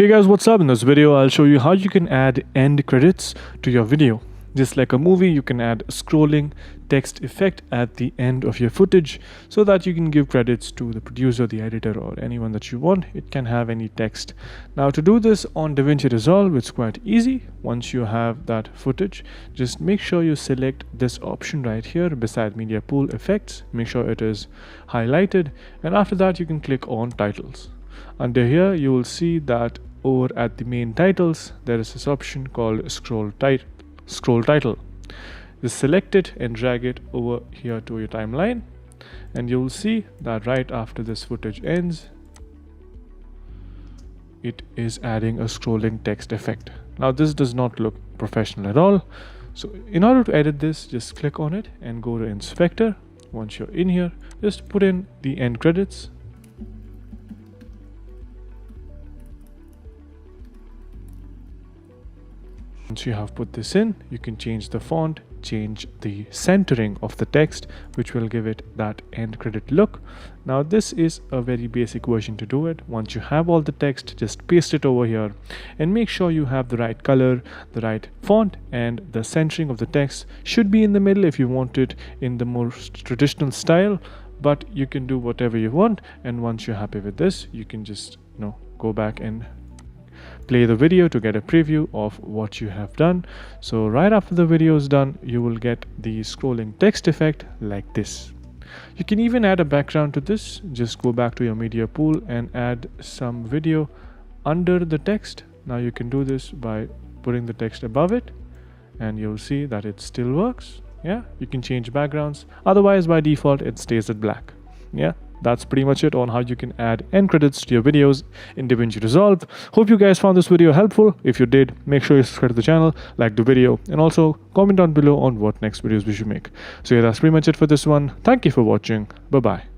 Hey guys, what's up? In this video, I'll show you how you can add end credits to your video. Just like a movie, you can add a scrolling text effect at the end of your footage so that you can give credits to the producer, the editor, or anyone that you want. It can have any text. Now to do this on DaVinci Resolve, it's quite easy. Once you have that footage, just make sure you select this option right here beside media pool effects. Make sure it is highlighted, and after that you can click on titles. Under here you will see that over at the main titles there is this option called scroll title. Just select it and drag it over here to your timeline, and you will see that right after this footage ends, it is adding a scrolling text effect. Now this does not look professional at all, so in order to edit this, just click on it and go to inspector. Once you're in here, just put in the end credits. Once you have put this in, you can change the font, change the centering of the text, which will give it that end credit look. Now this is a very basic version to do it. Once you have all the text, just paste it over here and make sure you have the right color, the right font, and the centering of the text should be in the middle if you want it in the more traditional style, but you can do whatever you want. And once you're happy with this, you can just go back and play the video to get a preview of what you have done. So right after the video is done, you will get the scrolling text effect like this. You can even add a background to this. Just go back to your media pool and add some video under the text. Now you can do this by putting the text above it, and you'll see that it still works. Yeah, you can change backgrounds, otherwise by default it stays at black. Yeah, that's pretty much it on how you can add end credits to your videos in DaVinci Resolve. Hope you guys found this video helpful. If you did, make sure you subscribe to the channel, like the video, and also comment down below on what next videos we should make. So yeah, that's pretty much it for this one. Thank you for watching. Bye bye.